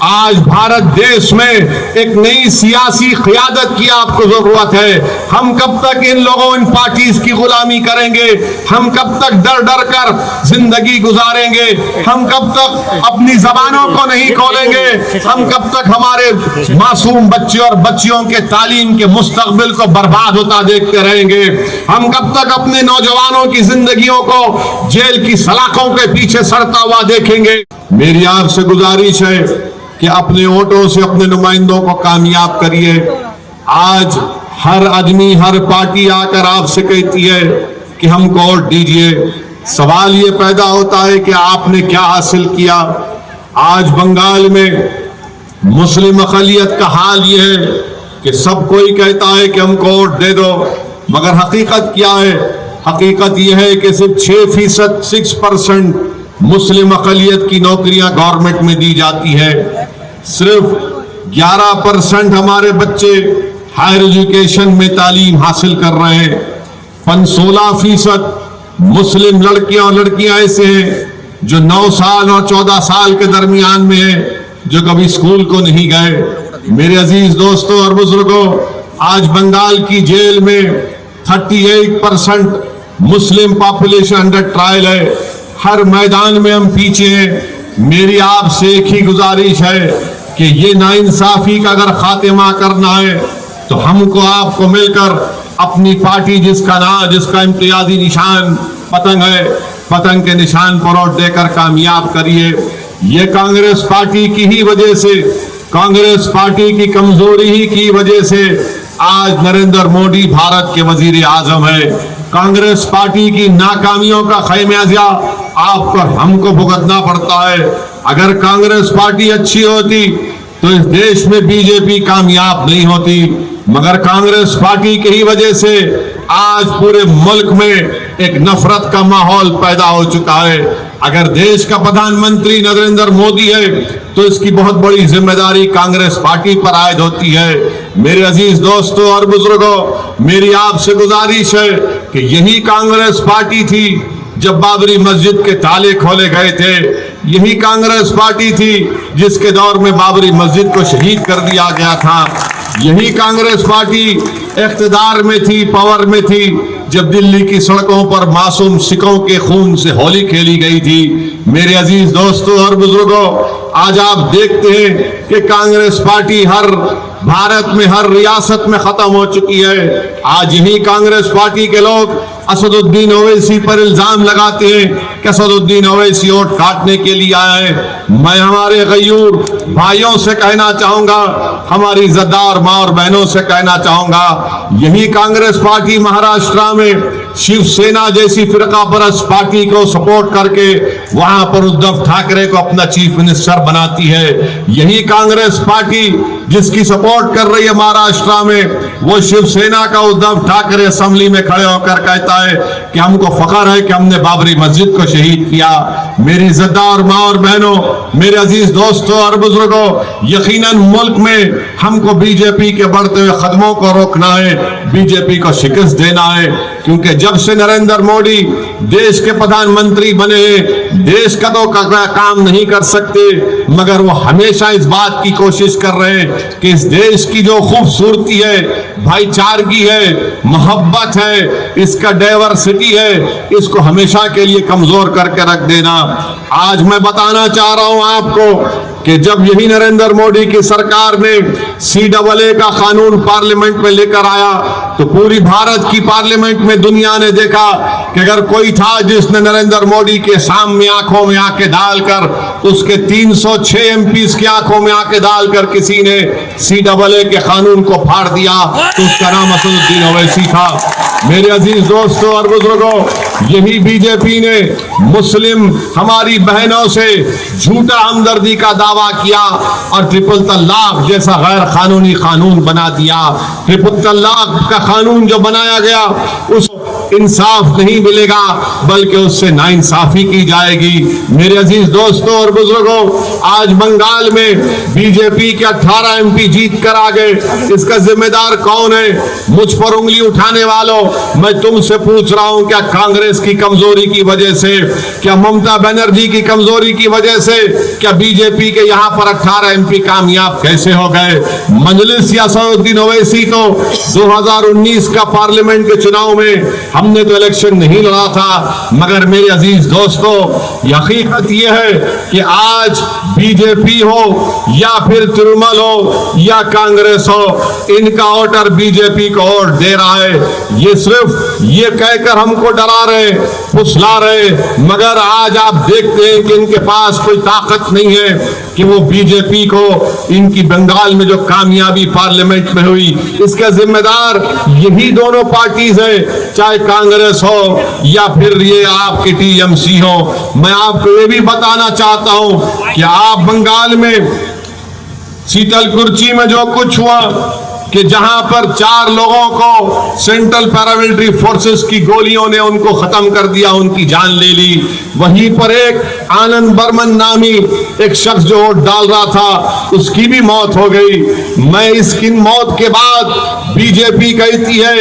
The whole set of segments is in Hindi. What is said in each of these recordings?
आज भारत देश में एक नई सियासी क़यादत की आपको जरूरत है। हम कब तक इन लोगों इन पार्टीज की गुलामी करेंगे? हम कब तक डर डर कर जिंदगी गुजारेंगे? हम कब तक अपनी जबानों को नहीं खोलेंगे? हम कब तक हमारे मासूम बच्चे और बच्चियों के तालीम के मुस्तकबिल को बर्बाद होता देखते रहेंगे? हम कब तक अपने नौजवानों की जिंदगियों को जेल की सलाखों के पीछे सड़ता हुआ देखेंगे? मेरी आपसे गुजारिश है कि अपने वोटों से अपने नुमाइंदों को कामयाब करिए। आज हर आदमी, हर पार्टी आकर आपसे कहती है कि हमको वोट दीजिए। सवाल ये पैदा होता है कि आपने क्या हासिल किया? आज बंगाल में मुस्लिम अक़लियत का हाल ये है कि सब कोई कहता है कि हमको वोट दे दो, मगर हकीकत क्या है? हकीकत यह है कि सिर्फ 6% 6% मुस्लिम अक़लियत की नौकरियां गवर्नमेंट में दी जाती है। सिर्फ 11% हमारे बच्चे हायर एजुकेशन में तालीम हासिल कर रहे हैं। 16% मुस्लिम लड़कियां और लड़कियां ऐसे हैं जो 9 साल और 14 साल के दरमियान में हैं, जो कभी स्कूल को नहीं गए। मेरे अजीज दोस्तों और बुजुर्गों, आज बंगाल की जेल में 38% मुस्लिम पॉपुलेशन अंडर ट्रायल है। हर मैदान में हम पीछे हैं। मेरी आपसे एक ही गुजारिश है कि ये नाइंसाफी का अगर खात्मा करना है तो हमको आपको मिलकर अपनी पार्टी जिसका इम्तियाजी निशान पतंग है, पतंग के निशान पर वोट देकर कामयाब करिए। ये कांग्रेस पार्टी की ही वजह से, कांग्रेस पार्टी की कमजोरी ही की वजह से आज नरेंद्र मोदी भारत के वजीर आजम है। कांग्रेस पार्टी की नाकामियों का खमियाजा आपको हमको भुगतना पड़ता है। अगर कांग्रेस पार्टी अच्छी होती तो इस देश में बीजेपी कामयाब नहीं होती, मगर कांग्रेस पार्टी की ही वजह से आज पूरे मुल्क में एक नफरत का माहौल पैदा हो चुका है। अगर देश का प्रधानमंत्री नरेंद्र मोदी है तो इसकी बहुत बड़ी जिम्मेदारी कांग्रेस पार्टी पर आयद होती है। मेरे अजीज दोस्तों और बुजुर्गों, मेरी आपसे गुजारिश है कि यही कांग्रेस पार्टी थी जब बाबरी मस्जिद के ताले खोले गए थे। यही कांग्रेस पार्टी थी जिसके दौर में बाबरी मस्जिद को शहीद कर दिया गया था। यही कांग्रेस पार्टी इख्तिदार में थी, पावर में थी, जब दिल्ली की सड़कों पर मासूम सिखों के खून से होली खेली गई थी। मेरे अजीज दोस्तों और बुजुर्गों, आज आप देखते हैं कि कांग्रेस पार्टी हर भारत में हर रियासत में खत्म हो चुकी है। आज यही कांग्रेस पार्टी के लोग असदुद्दीन ओवैसी पर इल्जाम लगाते हैं कि असदुद्दीन ओवैसी वोट काटने के लिए आए हैं। मैं हमारे गयूर भाइयों से कहना चाहूंगा, हमारी इज्जतदार माँ और बहनों से कहना चाहूंगा, यही कांग्रेस पार्टी महाराष्ट्र में शिवसेना जैसी फिरका परस्त पार्टी को सपोर्ट करके वहां पर उद्धव ठाकरे को अपना चीफ मिनिस्टर बनाती है। यही कांग्रेस पार्टी जिसकी सपोर्ट कर रही है महाराष्ट्र में, वो शिवसेना का उद्धव ठाकरे असेंबली में खड़े होकर कहता है कि हमको फख्र है कि हमने बाबरी मस्जिद को शहीद किया। मेरी इज्जतदार माँ और बहनों, मेरे अजीज दोस्तों और बुजुर्गों, यकीनन मुल्क में हमको बीजेपी के बढ़ते हुए कदमों को रोकना है, बीजेपी को शिकस्त देना है, क्योंकि जब से नरेंद्र मोदी देश के प्रधानमंत्री बने हैं, देश का तो काम नहीं कर सकते, मगर वो हमेशा इस बात की कोशिश कर रहे हैं कि इस देश की जो खूबसूरती है, भाईचारगी है, मोहब्बत है, इसका डाइवर्सिटी है, इसको हमेशा के लिए कमजोर करके रख देना। आज मैं बताना चाह रहा हूं आपको कि जब यही नरेंद्र मोदी की सरकार ने CAA का कानून पार्लियामेंट में लेकर आया तो पूरी भारत की पार्लियामेंट में दुनिया ने देखा कि अगर कोई था जिसने नरेंद्र मोदी के सामने आंखों में आंखें डालकर उसके 306 MPs की आंखों में आंखें डालकर किसी ने CAA के कानून को फाड़ दिया तो उसका नाम असदुद्दीन ओवैसी था। मेरे अजीज दोस्तों और बुजुर्गों, यही बीजेपी ने मुस्लिम हमारी बहनों से झूठा हमदर्दी का दावा किया और ट्रिपल तलाक जैसा गैर कानूनी कानून बना दिया। ट्रिपल तलाक का कानून जो बनाया गया उस इंसाफ नहीं मिलेगा, बल्कि उससे नाइंसाफी की जाएगी। मेरे अजीज दोस्तों और बुजुर्गों, आज बंगाल में बीजेपी के 18 MP जीत कर आ गए। इसका जिम्मेदार कौन है? मुझ पर उंगली उठाने वालों, मैं तुमसे पूछ रहा हूं, क्या कांग्रेस की कमजोरी की वजह से, क्या ममता बनर्जी की कमजोरी की वजह से, क्या बीजेपी के यहां पर 18 MP कामयाब कैसे हो गए? मजलिस या असदुद्दीन ओवैसी तो 2019 का पार्लियामेंट के चुनाव में हमने तो इलेक्शन नहीं लड़ा था, मगर मेरे अजीज दोस्तों, हकीकत यह है कि आज बीजेपी हो या फिर तृणमूल हो या कांग्रेस हो, इनका वोटर बीजेपी को वोट दे रहा है। ये सिर्फ ये कहकर हमको डरा रहे, फुसला रहे, मगर आज आप देखते हैं कि इनके पास कोई ताकत नहीं है कि वो बीजेपी को, इनकी बंगाल में जो कामयाबी पार्लियामेंट में हुई, इसका जिम्मेदार यही दोनों पार्टीज है, चाहे कांग्रेस हो या फिर ये आपकी TMC हो। मैं आपको ये भी बताना चाहता हूं कि आप बंगाल में शीतलकुची में जो कुछ हुआ कि जहां पर 4 लोगों को सेंट्रल पैरामिलिट्री फोर्सेस की गोलियों ने उनको खत्म कर दिया, उनकी जान ले ली। वहीं पर एक आनंद बर्मन नामी एक शख्स जो वोट डाल रहा था, उसकी भी मौत हो गई। मैं इसकी मौत के बाद बीजेपी कहती है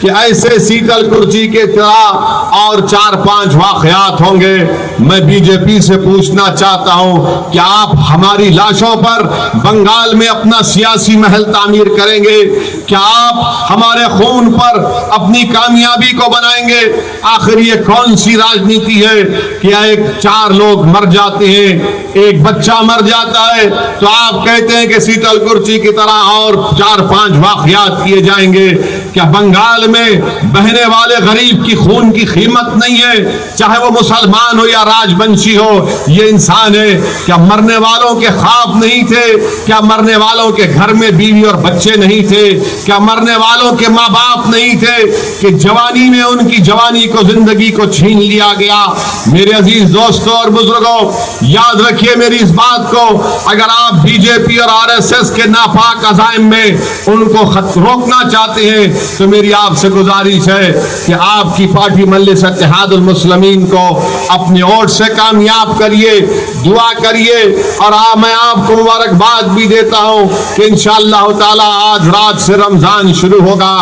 कि ऐसे शीतलकुची के तरह और 4-5 वाकयात होंगे। मैं बीजेपी से पूछना चाहता हूं कि आप हमारी लाशों पर बंगाल में अपना सियासी महल तामीर करेंगे? क्या आप हमारे खून पर अपनी कामयाबी को बनाएंगे? आखिर ये कौन सी राजनीति है कि एक 4 लोग मर जाते हैं, एक बच्चा मर जाता है, तो आप कहते हैं कि शीतलकुची की तरह और 4-5 वाकयात किए जाएंगे? क्या बंगाल में बहने वाले गरीब की खून की कीमत नहीं है? चाहे वो मुसलमान हो या राजवंशी हो, ये इंसान है। क्या मरने वालों के ख्वाब नहीं थे? क्या मरने वालों के घर में बीवी और बच्चे नहीं थे? क्या मरने वालों के माँ बाप नहीं थे कि जवानी में उनकी जवानी को, जिंदगी को छीन लिया गया? मेरे अजीज दोस्तों और बुजुर्गों, याद रखिए मेरी इस बात को, अगर आप बीजेपी और RSS के नापाक अज़ाइम में उनको रोकना चाहते हैं, तो मेरी आपसे गुजारिश है कि आपकी पार्टी मजलिस इत्तेहादुल मुस्लिमीन को अपने वोट से कामयाब करिए, दुआ करिए। और मैं आपको मुबारकबाद भी देता हूं कि इंशाअल्लाह ताला आज रात से रमजान शुरू होगा।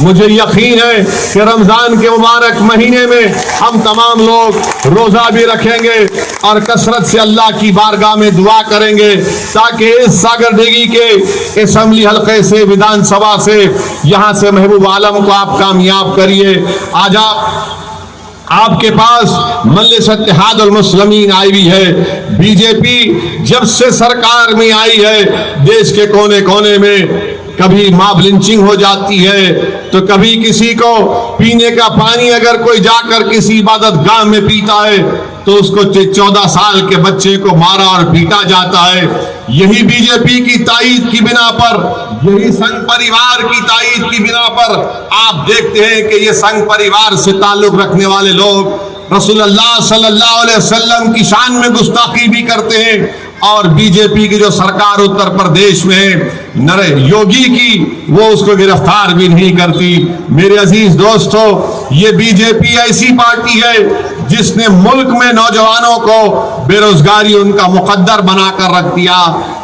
मुझे यकीन है कि रमजान के मुबारक महीने में हम तमाम लोग रोजा भी रखेंगे और कसरत से अल्लाह की बारगाह में दुआ करेंगे, ताकि इस सागरदेगी के असेंबली हल्के से, विधानसभा से, यहां से महबूब आलम को आप कामयाब करिए। आज आपके पास मजलिस इत्तेहादुल मुस्लिमीन आई हुई है। बीजेपी जब से सरकार में आई है, देश के कोने कोने में कभी मॉब लिंचिंग हो जाती है, तो कभी किसी को पीने का पानी अगर कोई जाकर किसी इबादत गाह में पीता है तो उसको 14 साल के बच्चे को मारा और पीटा जाता है। यही बीजेपी की ताईद की बिना पर, यही संघ परिवार की ताईद की बिना पर आप देखते हैं कि ये संघ परिवार से ताल्लुक रखने वाले लोग रसूलुल्लाह सल्लल्लाहु अलैहि वसल्लम की शान में गुस्ताखी भी करते हैं। और बीजेपी की जो सरकार उत्तर प्रदेश में है नरेंद्र योगी की, वो उसको गिरफ्तार भी नहीं करती। मेरे अजीज दोस्तों, ये बीजेपी ऐसी पार्टी है जिसने मुल्क में नौजवानों को बेरोजगारी उनका मुकद्दर बनाकर रख दिया।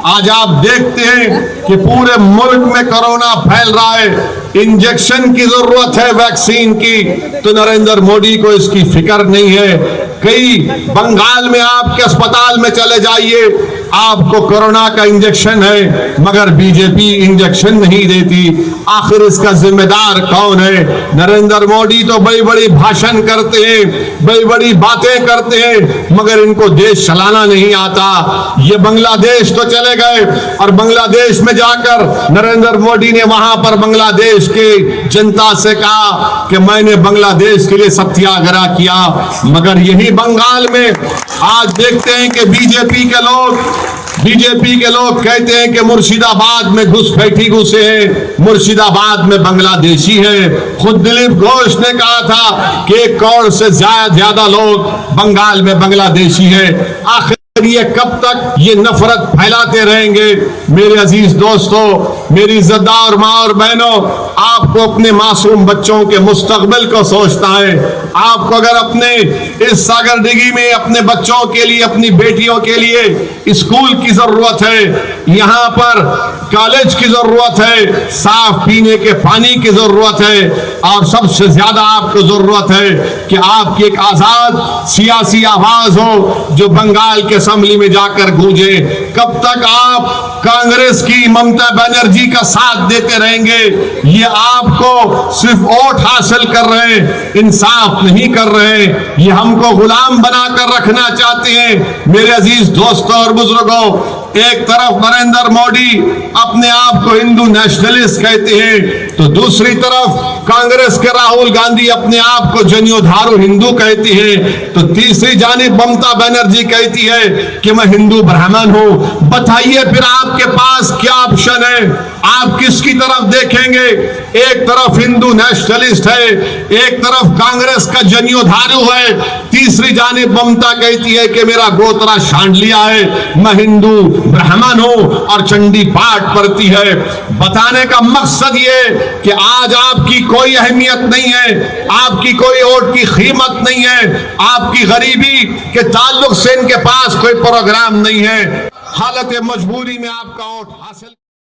आज आप देखते हैं कि पूरे मुल्क में कोरोना फैल रहा है, इंजेक्शन की जरूरत है, वैक्सीन की, तो नरेंद्र मोदी को इसकी फिक्र नहीं है। कई बंगाल में आपके अस्पताल में चले जाइए, आपको कोरोना का इंजेक्शन है, मगर बीजेपी इंजेक्शन नहीं देती। आखिर इसका जिम्मेदार कौन है? नरेंद्र मोदी तो बड़ी बड़ी भाषण करते हैं, बड़ी बड़ी बातें करते हैं, मगर इनको देश चलाना नहीं आता। ये बांग्लादेश तो चले गए और बांग्लादेश में जाकर नरेंद्र मोदी ने वहां पर बांग्लादेश के जनता से कहा कि मैंने बांग्लादेश के लिए सत्याग्रह किया, मगर यही बंगाल में आज देखते हैं कि बीजेपी के लोग कहते हैं कि मुर्शिदाबाद में घुसपैठी घुसे हैं, मुर्शिदाबाद में बांग्लादेशी हैं। खुद दिलीप घोष ने कहा था कि 1 करोड़ से ज्यादा लोग बंगाल में बांग्लादेशी हैं। आखिर ये कब तक ये नफरत फैलाते रहेंगे? मेरे अजीज दोस्तों, मेरी इज्जतदार माँ और बहनों, आपको अपने मासूम बच्चों के मुस्तकबिल को सोचना है। आपको अगर अपने इस सागरदिघी में अपने बच्चों के लिए, अपनी बेटियों के लिए स्कूल की जरूरत है, यहाँ पर कॉलेज की जरूरत है, साफ पीने के पानी की जरूरत है, और सबसे ज्यादा आपको जरूरत है कि आपकी एक आजाद सियासी आवाज हो जो बंगाल के असेंबली में जाकर गूंजे। कब तक आप कांग्रेस की ममता बनर्जी का साथ देते रहेंगे? ये आपको सिर्फ वोट हासिल कर रहे हैं, इंसाफ नहीं कर रहे हैं, ये हमको गुलाम बनाकर रखना चाहते हैं। मेरे अजीज दोस्तों और बुजुर्गों, एक तरफ नरेंद्र मोदी अपने आप को हिंदू नेशनलिस्ट कहते हैं, तो दूसरी तरफ कांग्रेस के राहुल गांधी अपने आप को जनियोधारू हिंदू कहती है, तो तीसरी जानिब ममता बनर्जी कहती है कि मैं हिंदू ब्राह्मण हूं। बताइए फिर आपके पास क्या ऑप्शन है? आप किसकी तरफ देखेंगे? एक तरफ हिंदू नेशनलिस्ट है, एक तरफ कांग्रेस का जनियोधारू है, तीसरी जानिब ममता कहती है कि मेरा गोत्रा शांडलिया है, मैं हिंदू ब्राह्मण हूं और चंडी पाठ पढ़ती है। बताने का मकसद ये कि आज आपकी कोई अहमियत नहीं है, आपकी कोई वोट की कीमत नहीं है, आपकी गरीबी के ताल्लुक से इनके पास कोई प्रोग्राम नहीं है। हालत मजबूरी में आपका वोट हासिल